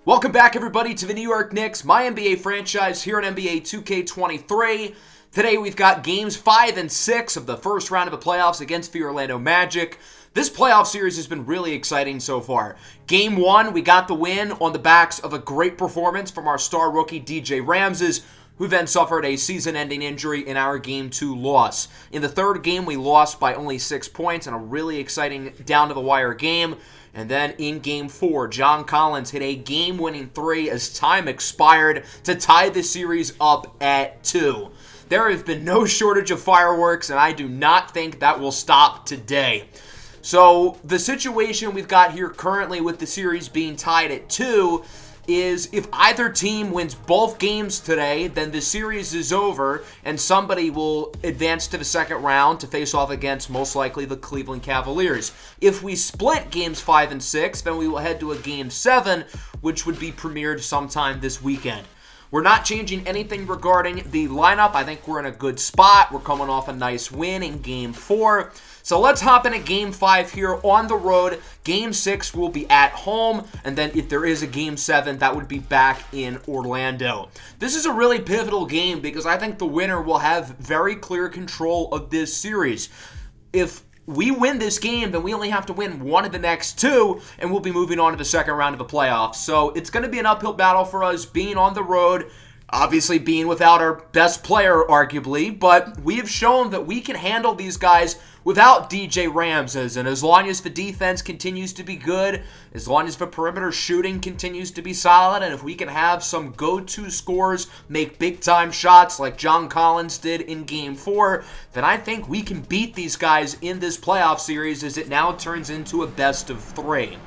Welcome back, everybody, to the New York Knicks, MyNBA franchise here on NBA 2K23. Today we've got games 5 and 6 of the first round of the playoffs against the Orlando Magic. This playoff series has been really exciting so far. Game 1, we got the win on the backs of a great performance from our star rookie DJ Ramses, who then suffered a season-ending injury in our Game 2 loss. In the third game, we lost by only 6 points in a really exciting down-to-the-wire game. And then in Game 4, John Collins hit a game-winning three as time expired to tie the series up at 2. There has been no shortage of fireworks, and I do not think that will stop today. So the situation we've got here currently with the series being tied at 2 is if either team wins both games today, then the series is over and somebody will advance to the second round to face off against most likely the Cleveland Cavaliers. If we split games 5 and 6, then we will head to a game 7, which would be premiered sometime this weekend. We're not changing anything regarding the lineup. I think we're in a good spot. We're coming off a nice win in Game 4. So let's hop into Game 5 here on the road. Game 6 will be at home. And then if there is a Game 7, that would be back in Orlando. This is a really pivotal game because I think the winner will have very clear control of this series. If we win this game, then we only have to win one of the next 2, and we'll be moving on to the second round of the playoffs. So it's going to be an uphill battle for us being on the road, obviously being without our best player, arguably, but we have shown that we can handle these guys without DJ Ramses, and as long as the defense continues to be good, as long as the perimeter shooting continues to be solid, and if we can have some go-to scorers make big-time shots like John Collins did in Game 4, then I think we can beat these guys in this playoff series as it now turns into a best-of-3.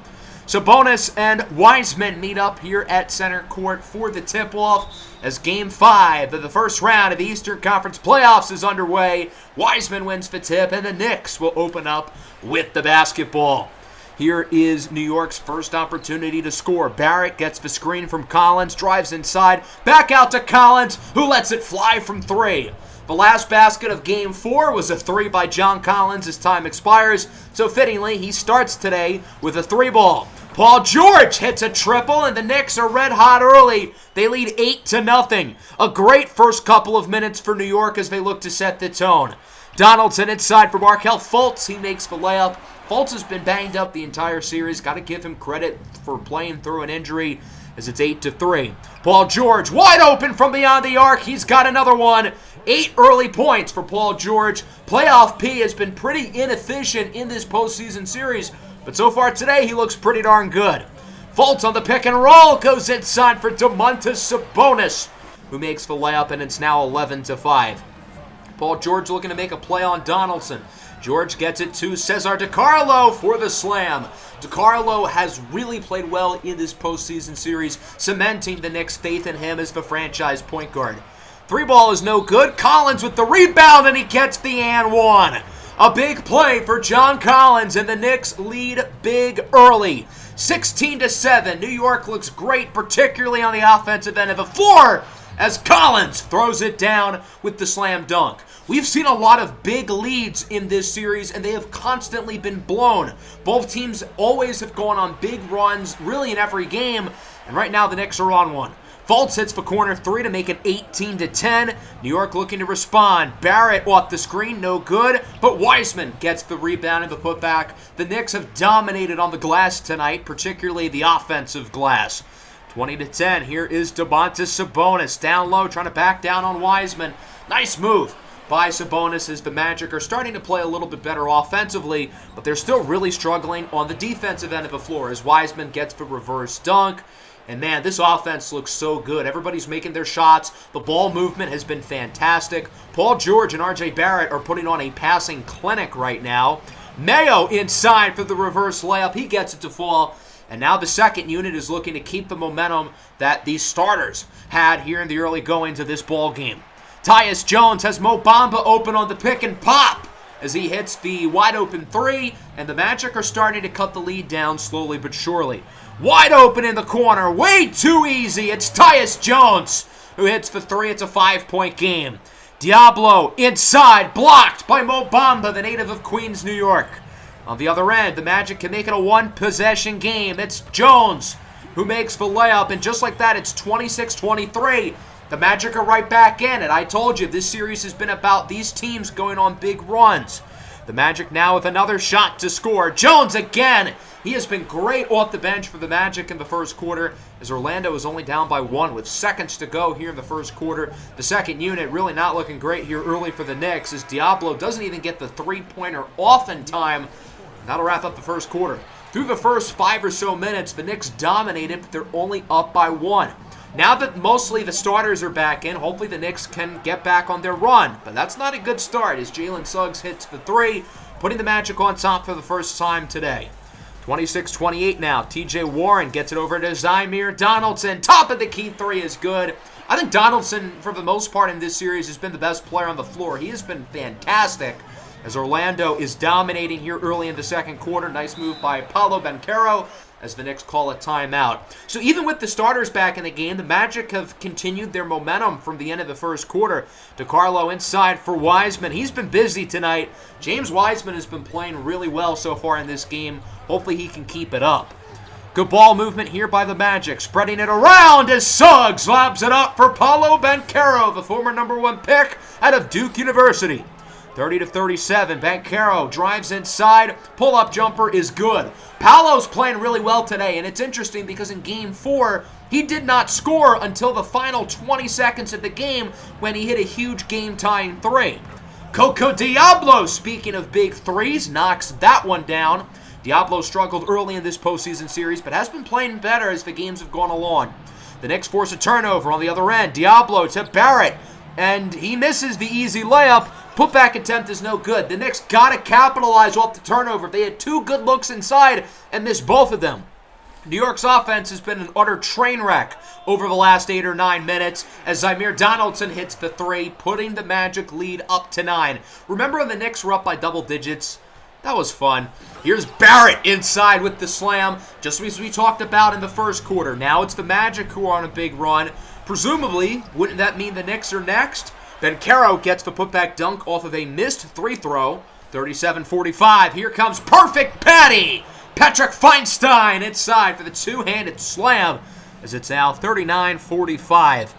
Sabonis and Wiseman meet up here at center court for the tip-off as Game 5 of the first round of the Eastern Conference playoffs is underway. Wiseman wins the tip, and the Knicks will open up with the basketball. Here is New York's first opportunity to score. Barrett gets the screen from Collins, drives inside, back out to Collins, who lets it fly from 3. The last basket of Game 4 was a 3 by John Collins as time expires, so fittingly, he starts today with a 3-ball. Paul George hits a triple, and the Knicks are red hot early. They lead 8-0. A great first couple of minutes for New York as they look to set the tone. Donaldson inside for Markelle Fultz. He makes the layup. Fultz has been banged up the entire series. Got to give him credit for playing through an injury as it's 8-3. Paul George wide open from beyond the arc. He's got another one. 8 early points for Paul George. Playoff P has been pretty inefficient in this postseason series, but so far today, he looks pretty darn good. Fultz on the pick and roll goes inside for Domantas Sabonis, who makes the layup, and it's now 11-5. Paul George looking to make a play on Donaldson. George gets it to Cesar DiCarlo for the slam. DiCarlo has really played well in this postseason series, cementing the Knicks' faith in him as the franchise point guard. 3-ball is no good. Collins with the rebound, and he gets the and one. A big play for John Collins, and the Knicks lead big early. 16-7. New York looks great, particularly on the offensive end of the floor, as Collins throws it down with the slam dunk. We've seen a lot of big leads in this series, and they have constantly been blown. Both teams always have gone on big runs, really in every game, and right now the Knicks are on one. Fultz hits the corner 3 to make it 18-10. New York looking to respond. Barrett off the screen, no good, but Wiseman gets the rebound and the putback. The Knicks have dominated on the glass tonight, particularly the offensive glass. 20-10, here is Domantas Sabonis down low, trying to back down on Wiseman. Nice move by Sabonis as the Magic are starting to play a little bit better offensively, but they're still really struggling on the defensive end of the floor as Wiseman gets the reverse dunk. And man, this offense looks so good. Everybody's making their shots. The ball movement has been fantastic. Paul George and R.J. Barrett are putting on a passing clinic right now. Mayo inside for the reverse layup. He gets it to fall. And now the second unit is looking to keep the momentum that these starters had here in the early goings of this ball game. Tyus Jones has Mo Bamba open on the pick and pop as he hits the wide open 3, and the Magic are starting to cut the lead down slowly but surely. Wide open in the corner, way too easy. It's Tyus Jones who hits the 3. It's a 5-point game. Diablo inside, blocked by Mo Bamba, the native of Queens, New York. On the other end, the Magic can make it a one-possession game. It's Jones who makes the layup, and just like that, it's 26-23. The Magic are right back in it. I told you, this series has been about these teams going on big runs. The Magic now with another shot to score. Jones again. He has been great off the bench for the Magic in the first quarter, as Orlando is only down by 1 with seconds to go here in the first quarter. The second unit really not looking great here early for the Knicks, as Diablo doesn't even get the three-pointer off in time. That'll wrap up the first quarter. Through the first 5 or so minutes, the Knicks dominated, but they're only up by 1. Now that mostly the starters are back in, hopefully the Knicks can get back on their run. But that's not a good start as Jalen Suggs hits the 3, putting the Magic on top for the first time today. 26-28 now. TJ Warren gets it over to Zymer Donaldson. Top of the key 3 is good. I think Donaldson, for the most part in this series, has been the best player on the floor. He has been fantastic as Orlando is dominating here early in the second quarter. Nice move by Paolo Banchero as the Knicks call a timeout. So even with the starters back in the game, the Magic have continued their momentum from the end of the first quarter. DeCarlo inside for Wiseman. He's been busy tonight. James Wiseman has been playing really well so far in this game. Hopefully he can keep it up. Good ball movement here by the Magic. Spreading it around as Suggs lobs it up for Paolo Banchero, the former #1 pick out of Duke University. 30-37, Banchero drives inside, pull-up jumper is good. Paolo's playing really well today, and it's interesting because in Game 4, he did not score until the final 20 seconds of the game when he hit a huge game-tying 3. COCO Diablo, speaking of big threes, knocks that one down. Diablo struggled early in this postseason series, but has been playing better as the games have gone along. The Knicks force a turnover on the other end. Diablo to Barrett, and he misses the easy layup. Putback attempt is no good. The Knicks got to capitalize off the turnover. They had 2 good looks inside and missed both of them. New York's offense has been an utter train wreck over the last 8 or 9 minutes as Zymer Donaldson hits the 3, putting the Magic lead up to 9. Remember when the Knicks were up by double digits? That was fun. Here's Barrett inside with the slam, just as we talked about in the first quarter. Now it's the Magic who are on a big run. Presumably, wouldn't that mean the Knicks are next? Banchero gets the putback dunk off of a missed 3 throw. 37-45. Here comes perfect Patty. Patrick Feinstein inside for the two-handed slam as it's now 39-45.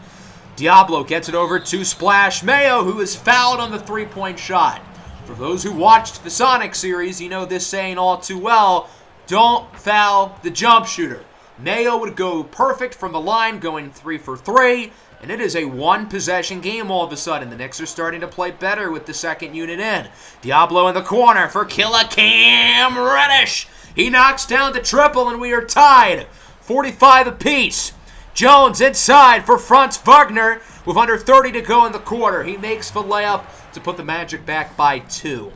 Diablo gets it over to Splash Mayo, who is fouled on the three-point shot. For those who watched the Sonic series, you know this saying all too well, don't foul the jump shooter. Mayo would go perfect from the line, going 3 for 3, and it is a one-possession game all of a sudden. The Knicks are starting to play better with the second unit in. Diablo in the corner for Killer Cam Reddish. He knocks down the triple, and we are tied. 45 apiece. Jones inside for Franz Wagner with under 30 to go in the quarter. He makes the layup to put the Magic back by 2.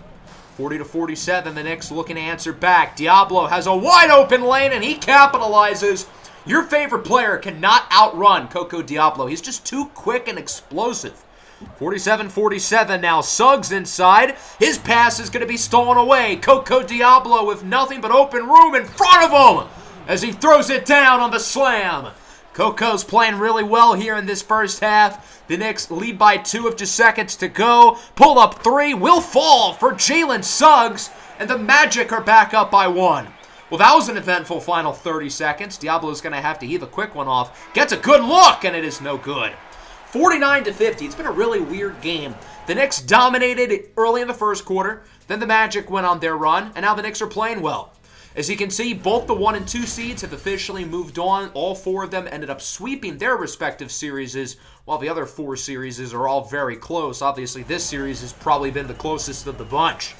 40-47, the Knicks looking to answer back. Diablo has a wide-open lane, and he capitalizes. Your favorite player cannot outrun COCO Diablo. He's just too quick and explosive. 47-47 now. Suggs inside. His pass is going to be stolen away. COCO Diablo with nothing but open room in front of him as he throws it down on the slam. COCO's playing really well here in this first half. The Knicks lead by 2 with just seconds to go. Pull up 3 will fall for Jalen Suggs, and the Magic are back up by 1. Well, that was an eventful final 30 seconds. Diablo's going to have to heave a quick one off. Gets a good look, and it is no good. 49-50. It's been a really weird game. The Knicks dominated early in the first quarter. Then the Magic went on their run, and now the Knicks are playing well. As you can see, both the 1 and 2 seeds have officially moved on. All 4 of them ended up sweeping their respective series, while the other 4 series are all very close. Obviously, this series has probably been the closest of the bunch.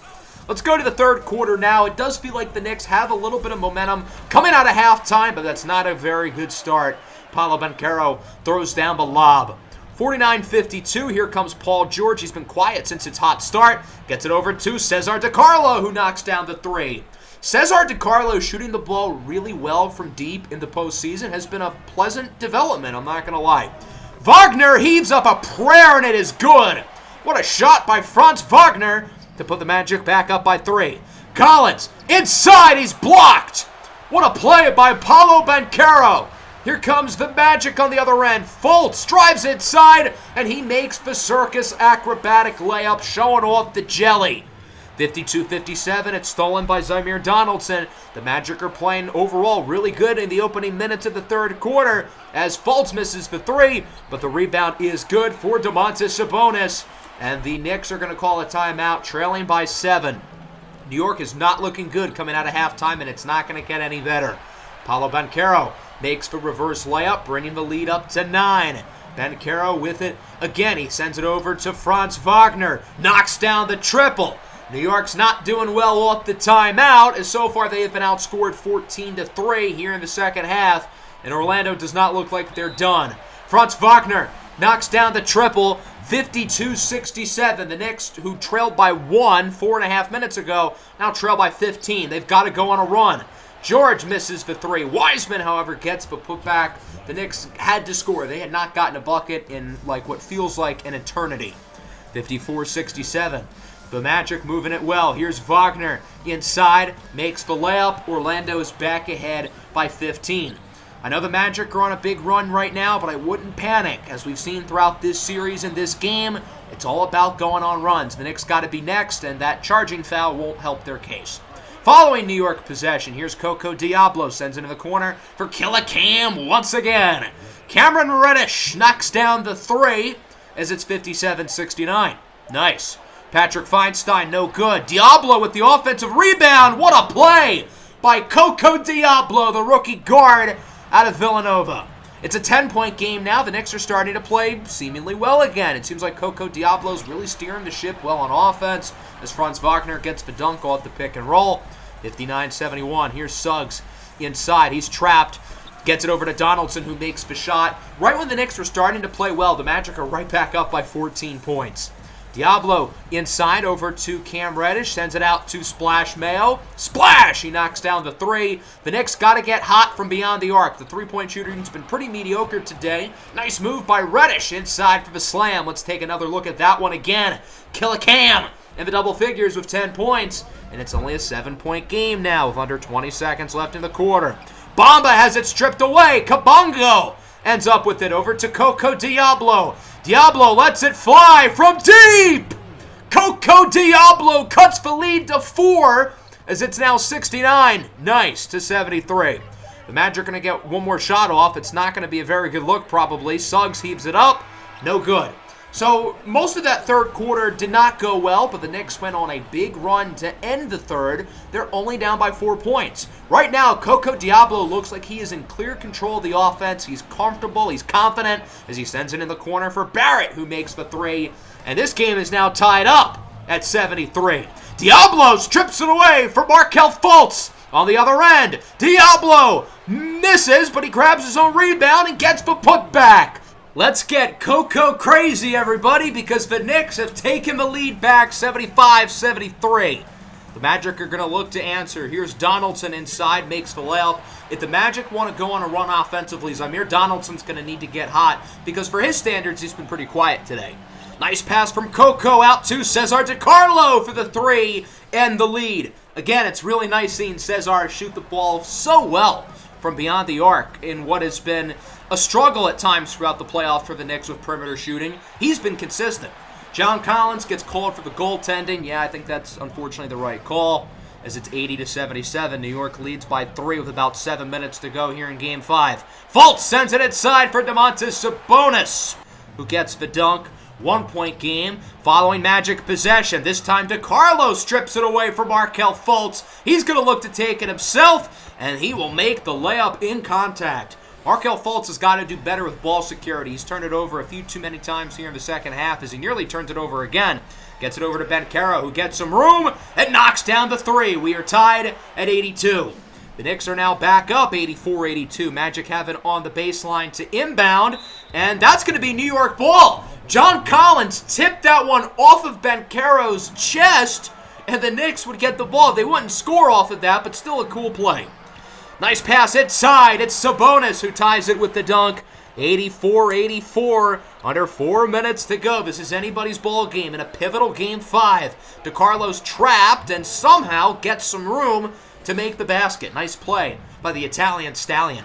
Let's go to the third quarter now. It does feel like the Knicks have a little bit of momentum coming out of halftime, but that's not a very good start. Paolo Banchero throws down the lob. 49-52, here comes Paul George. He's been quiet since its hot start. Gets it over to Cesar DiCarlo, who knocks down the 3. Cesar DiCarlo shooting the ball really well from deep in the postseason has been a pleasant development, I'm not going to lie. Wagner heaves up a prayer, and it is good. What a shot by Franz Wagner to put the Magic back up by 3. Collins, inside, he's blocked. What a play by Paolo Banchero. Here comes the Magic on the other end. Fultz drives inside, and he makes the circus acrobatic layup, showing off the jelly. 52-57, it's stolen by Zymer Donaldson. The Magic are playing overall really good in the opening minutes of the third quarter as Fultz misses the three, but the rebound is good for Domantas Sabonis, and the Knicks are going to call a timeout, trailing by 7. New York is not looking good coming out of halftime, and it's not going to get any better. Paolo Banchero makes the reverse layup, bringing the lead up to 9. Banchero with it again. He sends it over to Franz Wagner. Knocks down the triple. New York's not doing well off the timeout, as so far they have been outscored 14-3 here in the second half, and Orlando does not look like they're done. Franz Wagner knocks down the triple, 52-67. The Knicks, who trailed by 1 4.5 minutes ago, now trail by 15. They've got to go on a run. George misses the three. Wiseman, however, gets the putback. The Knicks had to score. They had not gotten a bucket in what feels like an eternity. 54-67. The Magic moving it well. Here's Wagner inside, makes the layup. Orlando is back ahead by 15. I know the Magic are on a big run right now, but I wouldn't panic. As we've seen throughout this series and this game, it's all about going on runs. The Knicks got to be next, and that charging foul won't help their case. Following New York possession, here's COCO Diablo, sends into the corner for Killer Cam once again. Cameron Reddish knocks down the three as it's 57-69. Nice. Patrick Feinstein, no good. Diablo with the offensive rebound. What a play by COCO Diablo, the rookie guard out of Villanova. It's a 10-point game now. The Knicks are starting to play seemingly well again. It seems like COCO Diablo's really steering the ship well on offense as Franz Wagner gets the dunk off the pick and roll. 59-71. Here's Suggs inside. He's trapped. Gets it over to Donaldson, who makes the shot. Right when the Knicks were starting to play well, the Magic are right back up by 14 points. Diablo inside over to Cam Reddish, sends it out to Splash Mayo. Splash! He knocks down the three. The Knicks got to get hot from beyond the arc. The three-point shooting's been pretty mediocre today. Nice move by Reddish inside for the slam. Let's take another look at that one again. Killer Cam in the double figures with 10 points. And it's only a 7-point game now with under 20 seconds left in the quarter. Bamba has it stripped away. Kabongo ends up with it over to COCO Diablo. Diablo lets it fly from deep. COCO Diablo cuts the lead to 4 as it's now 69. Nice to 73. The Magic are going to get one more shot off. It's not going to be a very good look probably. Suggs heaves it up. No good. So most of that third quarter did not go well, but the Knicks went on a big run to end the third. They're only down by 4 points. Right now, COCO Diablo looks like he is in clear control of the offense. He's comfortable, he's confident as he sends it in the corner for Barrett, who makes the three. And this game is now tied up at 73. Diablo strips it away for Markelle Fultz. On the other end, Diablo misses, but he grabs his own rebound and gets the putback. Let's get COCO crazy, everybody, because the Knicks have taken the lead back 75-73. The Magic are going to look to answer. Here's Donaldson inside, makes the layup. If the Magic want to go on a run offensively, Zymer Donaldson's going to need to get hot because for his standards, he's been pretty quiet today. Nice pass from COCO out to Cesar DiCarlo for the three and the lead. Again, it's really nice seeing Cesar shoot the ball so well from beyond the arc in what has been a struggle at times throughout the playoffs for the Knicks with perimeter shooting. He's been consistent. John Collins gets called for the goaltending. Yeah, I think that's unfortunately the right call as it's 80-77. New York leads by 3 with about 7 minutes to go here in Game 5. Fultz sends it inside for Domantas Sabonis, who gets the dunk. 1-point game following Magic possession. This time DiCarlo strips it away from Markelle Fultz. He's going to look to take it himself, and he will make the layup in contact. Markelle Fultz has got to do better with ball security. He's turned it over a few too many times here in the second half as he nearly turns it over again. Gets it over to Banchero, who gets some room and knocks down the three. We are tied at 82. The Knicks are now back up 84-82. Magic have it on the baseline to inbound, and that's going to be New York ball. John Collins tipped that one off of Banchero's chest, and the Knicks would get the ball. They wouldn't score off of that, but still a cool play. Nice pass inside. It's Sabonis who ties it with the dunk. 84-84. Under 4 minutes to go. This is anybody's ball game in a pivotal Game 5. DiCarlo's trapped and somehow gets some room to make the basket. Nice play by the Italian Stallion.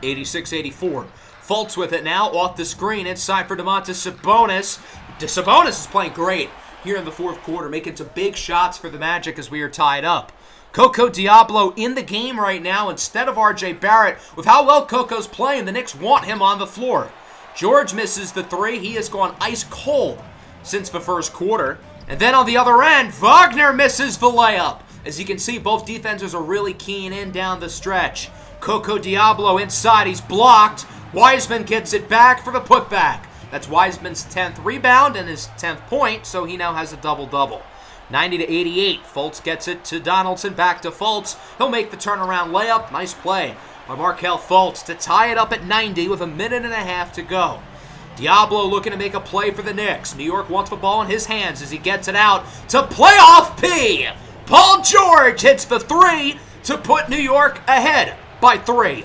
86-84. Fultz with it now off the screen inside for Domantas Sabonis. Sabonis is playing great. here in the fourth quarter, making some big shots for the Magic as we are tied up. COCO Diablo in the game right now instead of RJ Barrett. With how well COCO's playing, the Knicks want him on the floor. George misses the three. He has gone ice cold since the first quarter. And then on the other end, Wagner misses the layup. As you can see, both defenses are really keying in down the stretch. COCO Diablo inside. He's blocked. Wiseman gets it back for the putback. That's Wiseman's 10th rebound and his 10th point, so he now has a double-double. 90-88. Fultz gets it to Donaldson. Back to Fultz. He'll make the turnaround layup. Nice play by Markelle Fultz to tie it up at 90 with a minute and a half to go. Diablo looking to make a play for the Knicks. New York wants the ball in his hands as he gets it out to playoff P. Paul George hits the three to put New York ahead by 3.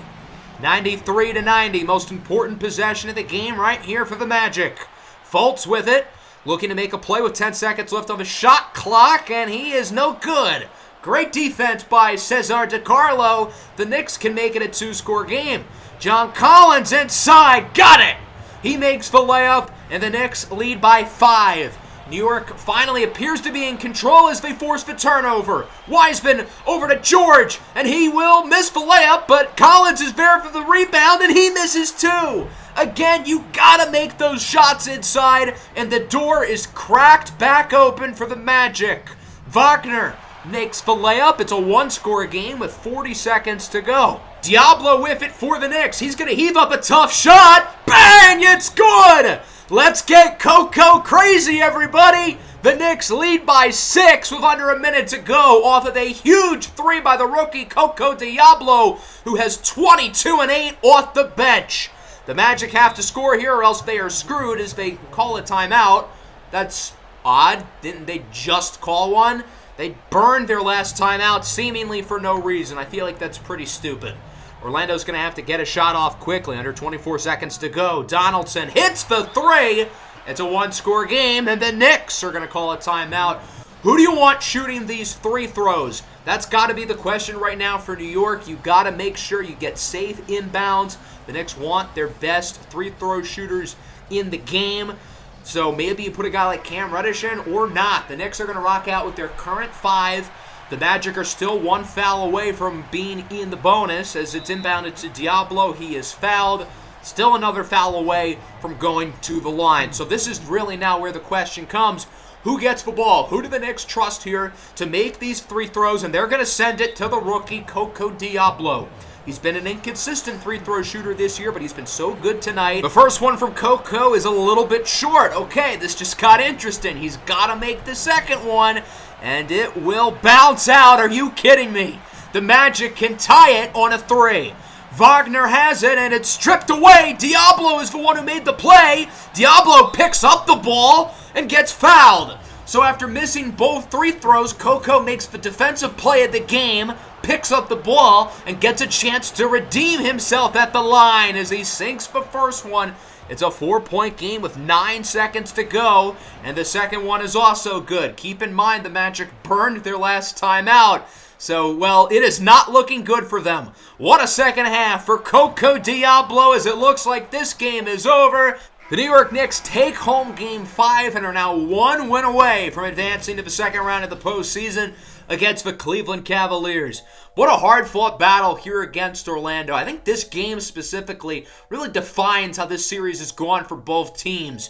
93-90. Most important possession of the game right here for the Magic. Fultz with it. Looking to make a play with 10 seconds left on the shot clock, and he is no good. Great defense by Cesar DiCarlo. The Knicks can make it a 2-score game. John Collins inside. Got it! He makes the layup, and the Knicks lead by 5. New York finally appears to be in control as they force the turnover. Wiseman over to George, and he will miss the layup, but Collins is there for the rebound, and he misses too. Again, you gotta make those shots inside, and the door is cracked back open for the Magic. Wagner makes the layup. It's a 1-score game with 40 seconds to go. Diablo with it for the Knicks. He's gonna heave up a tough shot. Bang! It's good! Let's get COCO crazy, everybody! The Knicks lead by 6 with under a minute to go off of a huge 3 by the rookie COCO Diablo, who has 22 and 8 off the bench. The Magic have to score here or else they are screwed as they call a timeout. That's odd. Didn't they just call one? They burned their last timeout seemingly for no reason. I feel like that's pretty stupid. Orlando's going to have to get a shot off quickly. Under 24 seconds to go. Donaldson hits the 3. It's a 1-score game, and the Knicks are going to call a timeout. Who do you want shooting these 3 throws? That's got to be the question right now for New York. You got to make sure you get safe inbounds. The Knicks want their best 3-throw shooters in the game. So maybe you put a guy like Cam Reddish in or not. The Knicks are going to rock out with their current 5. The Magic are still 1 foul away from being in the bonus as it's inbounded to Diablo. He is fouled. Still another foul away from going to the line. So this is really now where the question comes. Who gets the ball? Who do the Knicks trust here to make these 3 throws? And they're going to send it to the rookie, COCO Diablo. He's been an inconsistent 3-throw shooter this year, but he's been so good tonight. The first one from COCO is a little bit short. Okay, this just got interesting. He's got to make the second one, and it will bounce out. Are you kidding me? The Magic can tie it on a 3. Wagner has it, and it's stripped away. Diablo is the one who made the play. Diablo picks up the ball and gets fouled. So after missing both 3 throws, COCO makes the defensive play of the game, picks up the ball, and gets a chance to redeem himself at the line as he sinks the first one. It's a 4-point game with 9 seconds to go, and the second one is also good. Keep in mind the Magic burned their last time out. So, well, it is not looking good for them. What a second half for COCO Diablo as it looks like this game is over. The New York Knicks take home Game 5 and are now 1 win away from advancing to the second round of the postseason against the Cleveland Cavaliers. What a hard-fought battle here against Orlando. I think this game specifically really defines how this series has gone for both teams.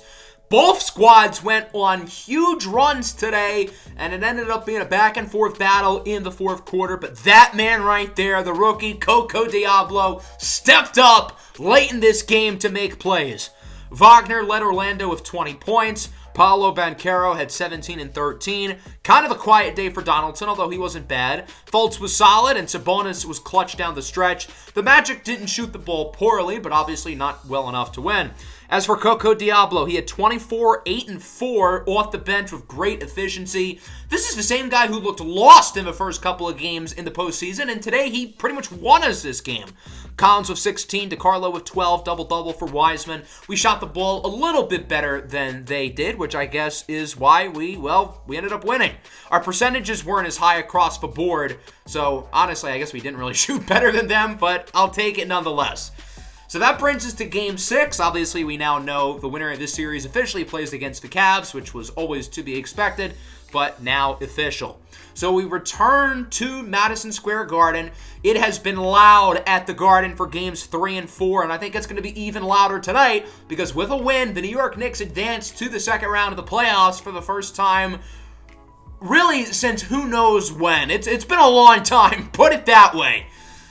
Both squads went on huge runs today, and it ended up being a back-and-forth battle in the fourth quarter. But that man right there, the rookie, COCO Diablo, stepped up late in this game to make plays. Wagner led Orlando with 20 points. Paolo Banchero had 17 and 13. Kind of a quiet day for Donaldson, although he wasn't bad. Fultz was solid, and Sabonis was clutch down the stretch. The Magic didn't shoot the ball poorly, but obviously not well enough to win. As for COCO Diablo, he had 24, 8, and 4 off the bench with great efficiency. This is the same guy who looked lost in the first couple of games in the postseason, and today he pretty much won us this game. Collins with 16, DiCarlo with 12, double-double for Wiseman. We shot the ball a little bit better than they did, which I guess is why we ended up winning. Our percentages weren't as high across the board, so honestly, I guess we didn't really shoot better than them, but I'll take it nonetheless. So that brings us to Game 6. Obviously, we now know the winner of this series officially plays against the Cavs, which was always to be expected, but now official. So we return to Madison Square Garden. It has been loud at the Garden for Games 3 and 4, and I think it's going to be even louder tonight because with a win, the New York Knicks advance to the second round of the playoffs for the first time really since who knows when. It's been a long time, put it that way.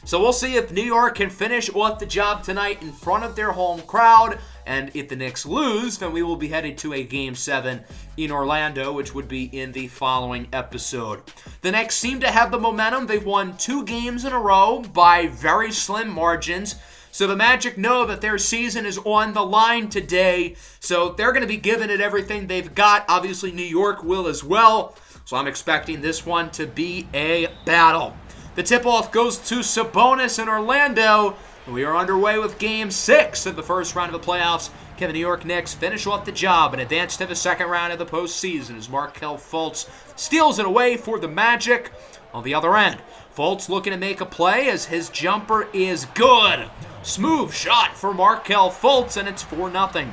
So we'll see if New York can finish off the job tonight in front of their home crowd. And if the Knicks lose, then we will be headed to a Game 7 in Orlando, which would be in the following episode. The Knicks seem to have the momentum. They've won 2 games in a row by very slim margins. So the Magic know that their season is on the line today. So they're going to be giving it everything they've got. Obviously, New York will as well. So I'm expecting this one to be a battle. The tip-off goes to Sabonis in Orlando. And we are underway with Game 6 of the first round of the playoffs. Can the New York Knicks finish off the job and advance to the second round of the postseason as Markelle Fultz steals it away for the Magic. On the other end, Fultz looking to make a play as his jumper is good. Smooth shot for Markelle Fultz, and it's 4-0.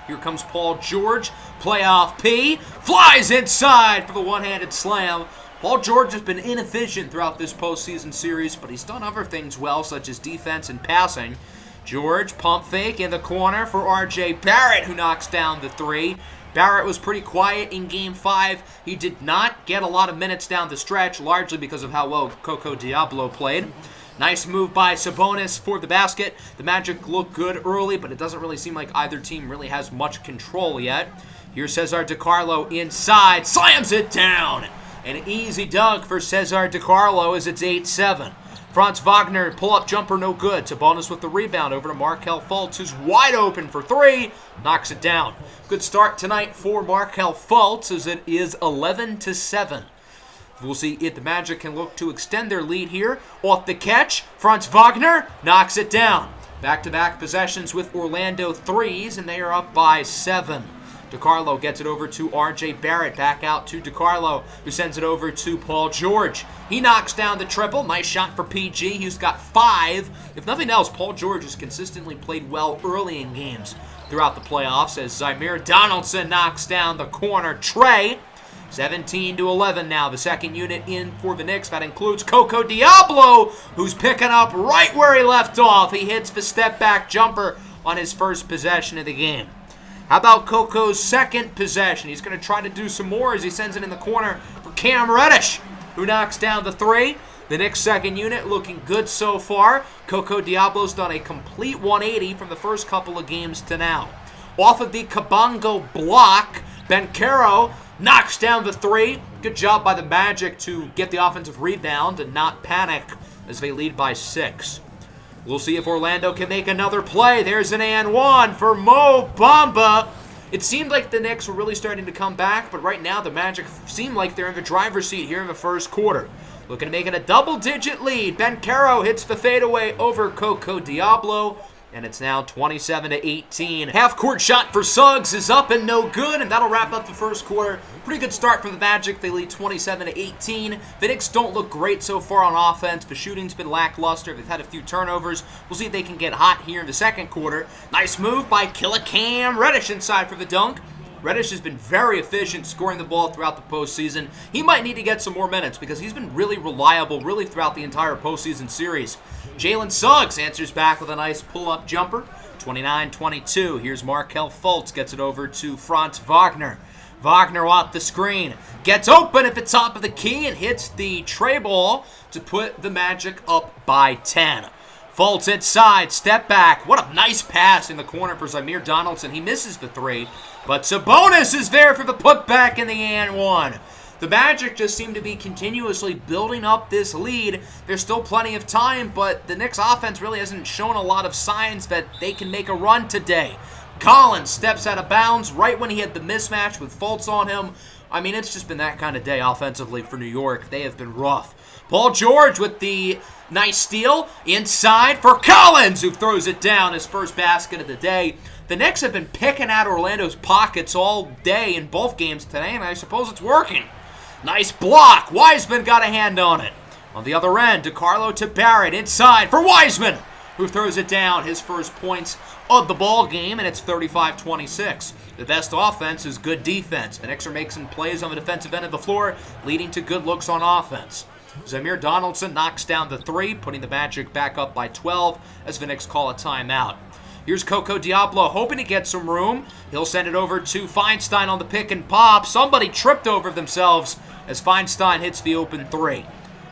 Here comes Paul George. Playoff P. Flies inside for the one-handed slam. Paul George has been inefficient throughout this postseason series, but he's done other things well, such as defense and passing. George, pump fake in the corner for R.J. Barrett, who knocks down the 3. Barrett was pretty quiet in Game 5. He did not get a lot of minutes down the stretch, largely because of how well COCO Diablo played. Nice move by Sabonis for the basket. The Magic look good early, but it doesn't really seem like either team really has much control yet. Here's Cesar DiCarlo inside, slams it down. An easy dunk for Cesar DiCarlo as it's 8-7. Franz Wagner, pull-up jumper, no good. Sabonis with the rebound over to Markelle Fultz, who's wide open for 3. Knocks it down. Good start tonight for Markelle Fultz as it is 11-7. We'll see if the Magic can look to extend their lead here. Off the catch, Franz Wagner knocks it down. Back-to-back possessions with Orlando threes, and they are up by 7. DiCarlo gets it over to R.J. Barrett. Back out to DiCarlo, who sends it over to Paul George. He knocks down the triple. Nice shot for PG, who's got 5. If nothing else, Paul George has consistently played well early in games throughout the playoffs as Zymer Donaldson knocks down the corner tray. 17-11 now. The second unit in for the Knicks. That includes COCO Diablo, who's picking up right where he left off. He hits the step-back jumper on his first possession of the game. How about COCO's second possession? He's going to try to do some more as he sends it in the corner for Cam Reddish, who knocks down the 3. The Knicks' second unit looking good so far. COCO Diablo's done a complete 180 from the first couple of games to now. Off of the Kabongo block, Banchero knocks down the 3. Good job by the Magic to get the offensive rebound and not panic as they lead by 6. We'll see if Orlando can make another play. There's an and 1 for Mo Bamba. It seemed like the Knicks were really starting to come back, but right now the Magic seem like they're in the driver's seat here in the first quarter. Looking to make it a double-digit lead. Banchero hits the fadeaway over COCO Diablo, and it's now 27-18. Half-court shot for Suggs is up and no good, and that'll wrap up the first quarter. Pretty good start for the Magic. They lead 27-18. The Knicks don't look great so far on offense. The shooting's been lackluster. They've had a few turnovers. We'll see if they can get hot here in the second quarter. Nice move by Cam Reddish inside for the dunk. Reddish has been very efficient scoring the ball throughout the postseason. He might need to get some more minutes because he's been really reliable really throughout the entire postseason series. Jalen Suggs answers back with a nice pull-up jumper. 29-22. Here's Markelle Fultz. Gets it over to Franz Wagner. Wagner off the screen. Gets open at the top of the key and hits the tray ball to put the Magic up by 10. Fultz inside, step back. What a nice pass in the corner for Zymer Donaldson. He misses the 3, but Sabonis is there for the putback in the and 1. The Magic just seem to be continuously building up this lead. There's still plenty of time, but the Knicks offense really hasn't shown a lot of signs that they can make a run today. Collins steps out of bounds right when he had the mismatch with Fultz on him. I mean, it's just been that kind of day offensively for New York. They have been rough. Paul George with the nice steal inside for Collins, who throws it down, his first basket of the day. The Knicks have been picking at Orlando's pockets all day in both games today, and I suppose it's working. Nice block. Wiseman got a hand on it. On the other end, DiCarlo to Barrett inside for Wiseman. who throws it down. His first points of the ball game, and it's 35-26. The best offense is good defense. The Knicks are making plays on the defensive end of the floor, leading to good looks on offense. Zamir Donaldson knocks down the three, putting the Magic back up by 12 as the Knicks call a timeout. Here's COCO Diablo hoping to get some room. He'll send it over to Feinstein on the pick and pop. Somebody tripped over themselves as Feinstein hits the open three.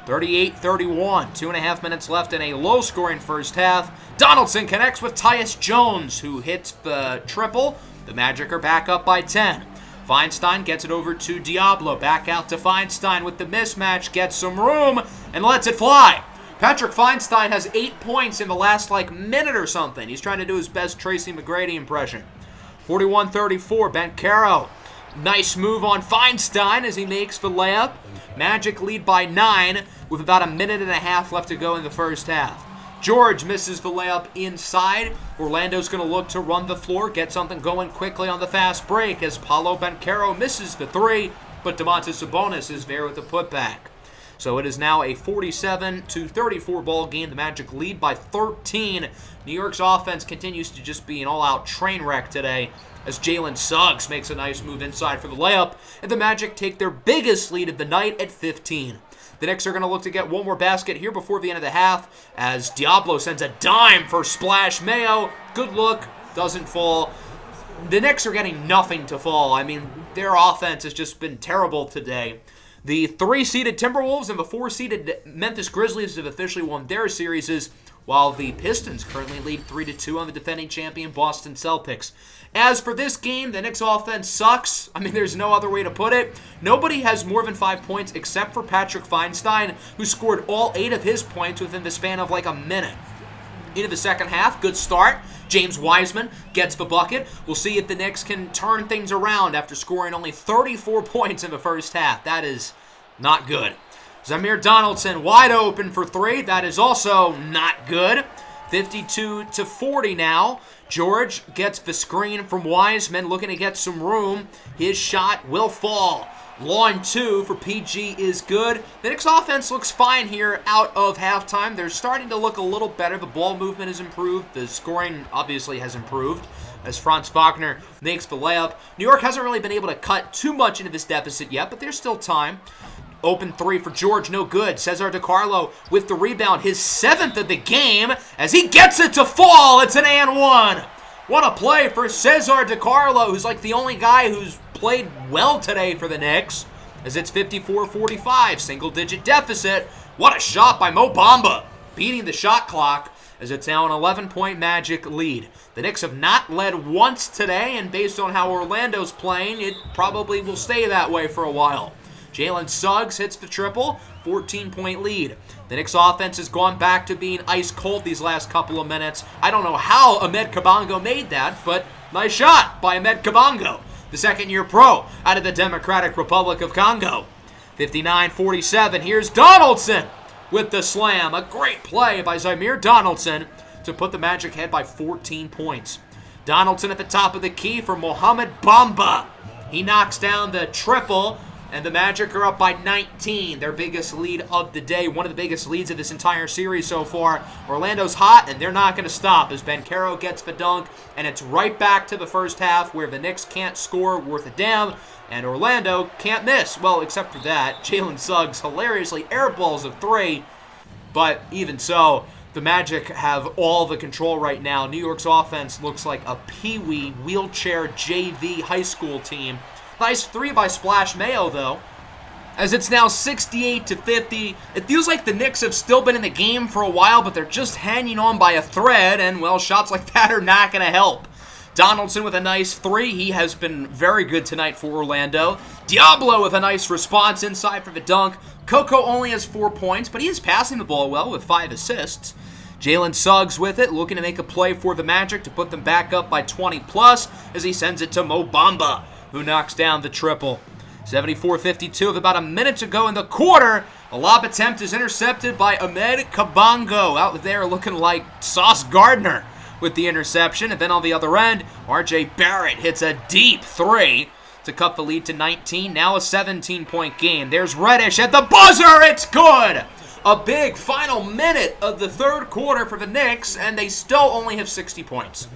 38-31, 2.5 minutes left in a low-scoring first half. Donaldson connects with Tyus Jones, who hits the triple. The Magic are back up by 10. Feinstein gets it over to Diablo. Back out to Feinstein with the mismatch. Gets some room and lets it fly. Patrick Feinstein has 8 points in the last, minute or something. He's trying to do his best Tracy McGrady impression. 41-34, Banchero. Nice move on Feinstein as he makes the layup. Magic lead by 9 with about a minute and a half left to go in the first half. George misses the layup inside. Orlando's going to look to run the floor, get something going quickly on the fast break as Paolo Banchero misses the three, but Domantas Sabonis is there with the putback. So it is now a 47-34 ball game. The Magic lead by 13. New York's offense continues to just be an all-out train wreck today as Jalen Suggs makes a nice move inside for the layup, and the Magic take their biggest lead of the night at 15. The Knicks are going to look to get one more basket here before the end of the half as Diablo sends a dime for Splash Mayo. Good look, doesn't fall. The Knicks are getting nothing to fall. I mean, their offense has just been terrible today. The 3-seeded Timberwolves and the 4-seeded Memphis Grizzlies have officially won their series, while the Pistons currently lead 3-2 on the defending champion Boston Celtics. As for this game, the Knicks offense sucks. I mean, there's no other way to put it. Nobody has more than 5 points except for Patrick Feinstein, who scored all 8 of his points within the span of a minute. Into the second half, good start. James Wiseman gets the bucket. We'll see if the Knicks can turn things around after scoring only 34 points in the first half. That is not good. Zamir Donaldson wide open for three. That is also not good. 52-40 now. George gets the screen from Wiseman, looking to get some room. His shot will fall. Line 2 for PG is good. The Knicks offense looks fine here out of halftime. They're starting to look a little better. The ball movement has improved. The scoring obviously has improved as Franz Wagner makes the layup. New York hasn't really been able to cut too much into this deficit yet, but there's still time. Open three for George, no good. Cesar DiCarlo with the rebound, his 7th of the game, as he gets it to fall. It's an and one. What a play for Cesar DiCarlo, who's the only guy who's played well today for the Knicks, as it's 54-45, single-digit deficit. What a shot by Mo Bamba, beating the shot clock, as it's now an 11-point Magic lead. The Knicks have not led once today, and based on how Orlando's playing, it probably will stay that way for a while. Jalen Suggs hits the triple, 14-point lead. The Knicks offense has gone back to being ice cold these last couple of minutes. I don't know how Ahmed Kabongo made that, but nice shot by Ahmed Kabongo, the second-year pro out of the Democratic Republic of Congo. 59-47, here's Donaldson with the slam. A great play by Zamir Donaldson to put the Magic ahead by 14 points. Donaldson at the top of the key for Mohamed Bamba. He knocks down the triple, and the Magic are up by 19, their biggest lead of the day, one of the biggest leads of this entire series so far. Orlando's hot, and they're not going to stop as Banchero gets the dunk, and it's right back to the first half where the Knicks can't score worth a damn, and Orlando can't miss. Well, except for that, Jalen Suggs hilariously airballs a three, but even so, the Magic have all the control right now. New York's offense looks like a peewee wheelchair JV high school team. Nice three by Splash Mayo, though, as it's now 68-50. It feels like the Knicks have still been in the game for a while, but they're just hanging on by a thread, and, well, shots like that are not going to help. Donaldson with a nice three. He has been very good tonight for Orlando. Diablo with a nice response inside for the dunk. COCO only has 4 points, but he is passing the ball well with 5 assists. Jalen Suggs with it, looking to make a play for the Magic to put them back up by 20-plus as he sends it to Mo Bamba, who knocks down the triple. 74-52 with about a minute to go in the quarter. A lob attempt is intercepted by Ahmed Kabongo, out there looking like Sauce Gardner with the interception. And then on the other end, R.J. Barrett hits a deep three to cut the lead to 19. Now a 17-point game. There's Reddish at the buzzer. It's good. A big final minute of the third quarter for the Knicks, and they still only have 60 points.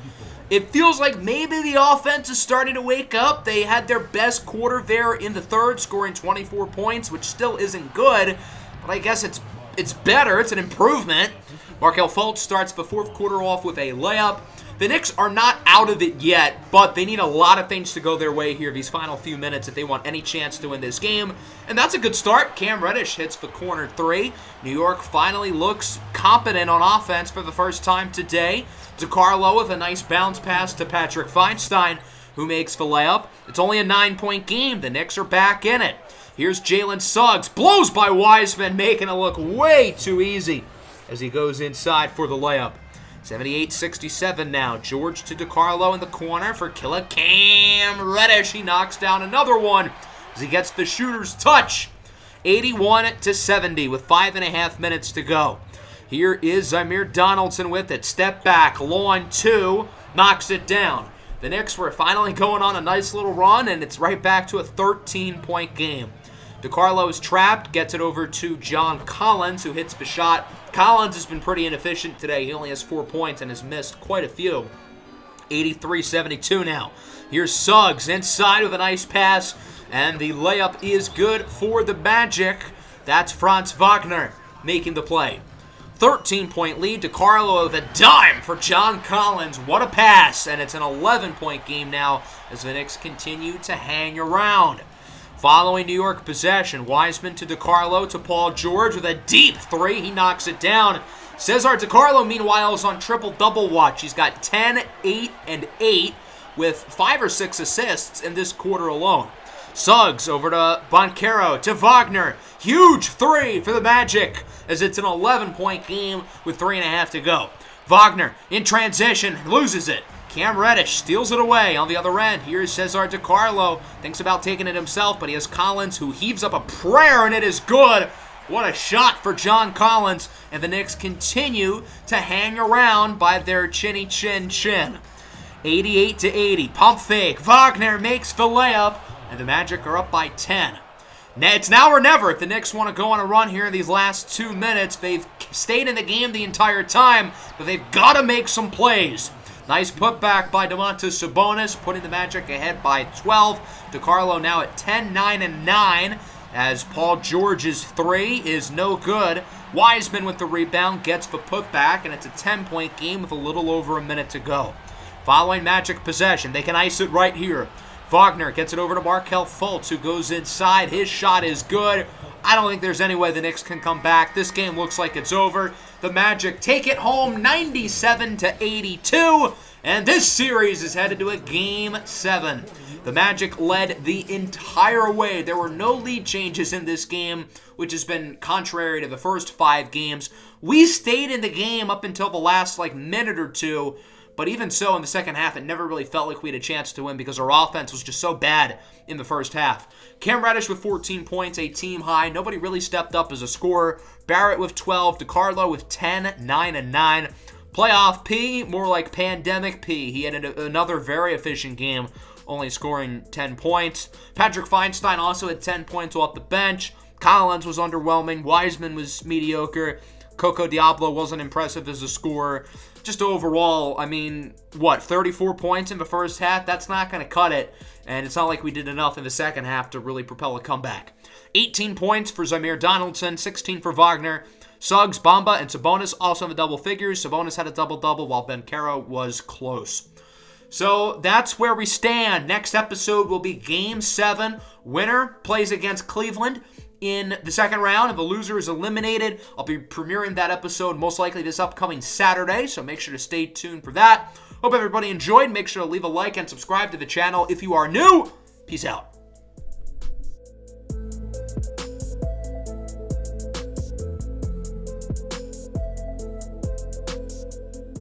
It feels like maybe the offense is starting to wake up. They had their best quarter there in the third, scoring 24 points, which still isn't good, but I guess it's better. It's an improvement. Markelle Fultz starts the fourth quarter off with a layup. The Knicks are not out of it yet, but they need a lot of things to go their way here these final few minutes if they want any chance to win this game. And that's a good start. Cam Reddish hits the corner three. New York finally looks competent on offense for the first time today. DiCarlo with a nice bounce pass to Patrick Feinstein, who makes the layup. It's only a 9-point game. The Knicks are back in it. Here's Jalen Suggs. Blows by Wiseman, making it look way too easy as he goes inside for the layup. 78-67 now. George to DiCarlo in the corner for killer Cam Reddish. He knocks down another one as he gets the shooter's touch. 81-70 with 5.5 minutes to go. Here is Zamir Donaldson with it. Step back, lawn two, knocks it down. The Knicks were finally going on a nice little run, and it's right back to a 13-point game. DiCarlo is trapped, gets it over to John Collins, who hits the shot. Collins has been pretty inefficient today. He only has 4 points and has missed quite a few. 83-72 now. Here's Suggs inside with a nice pass, and the layup is good for the Magic. That's Franz Wagner making the play. 13-point lead. DiCarlo with a dime for John Collins. What a pass, and it's an 11-point game now as the Knicks continue to hang around. Following New York possession, Wiseman to DiCarlo to Paul George with a deep three. He knocks it down. Cesar DiCarlo, meanwhile, is on triple-double watch. He's got 10, 8, and 8 with 5 or 6 assists in this quarter alone. Suggs over to Banchero to Wagner. Huge three for the Magic as it's an 11-point game with 3.5 to go. Wagner in transition, loses it. Cam Reddish steals it away on the other end. Here's Cesar DiCarlo. Thinks about taking it himself, but he has Collins who heaves up a prayer, and it is good. What a shot for John Collins. And the Knicks continue to hang around by their chinny chin chin. 88-80. Pump fake. Wagner makes the layup, and the Magic are up by 10. It's now or never if the Knicks want to go on a run here in these last 2 minutes. They've stayed in the game the entire time, but they've got to make some plays. Nice putback by Domantas Sabonis, putting the Magic ahead by 12. DiCarlo now at 10, 9, and 9 as Paul George's three is no good. Wiseman with the rebound gets the putback, and it's a 10-point game with a little over a minute to go. Following Magic possession, they can ice it right here. Wagner gets it over to Markelle Fultz, who goes inside. His shot is good. I don't think there's any way the Knicks can come back. This game looks like it's over. The Magic take it home 97-82, and this series is headed to a Game 7. The Magic led the entire way. There were no lead changes in this game, which has been contrary to the first 5 games. We stayed in the game up until the last minute or two, but even so, in the second half, it never really felt like we had a chance to win because our offense was just so bad in the first half. Cam Reddish with 14 points, a team high. Nobody really stepped up as a scorer. Barrett with 12. DiCarlo with 10, 9, and 9. Playoff P, more like Pandemic P. He had another very efficient game, only scoring 10 points. Patrick Feinstein also had 10 points off the bench. Collins was underwhelming. Wiseman was mediocre. COCO Diablo wasn't impressive as a scorer. Just overall, 34 points in the first half? That's not going to cut it. And it's not like we did enough in the second half to really propel a comeback. 18 points for Zamir Donaldson, 16 for Wagner. Suggs, Bamba, and Sabonis also in the double figures. Sabonis had a double-double while Banchero was close. So that's where we stand. Next episode will be Game 7. Winner plays against Cleveland in the second round, and the loser is eliminated. I'll be premiering that episode most likely this upcoming Saturday, so make sure to stay tuned for that. Hope everybody enjoyed. Make sure to leave a like and subscribe to the channel if you are new. Peace out.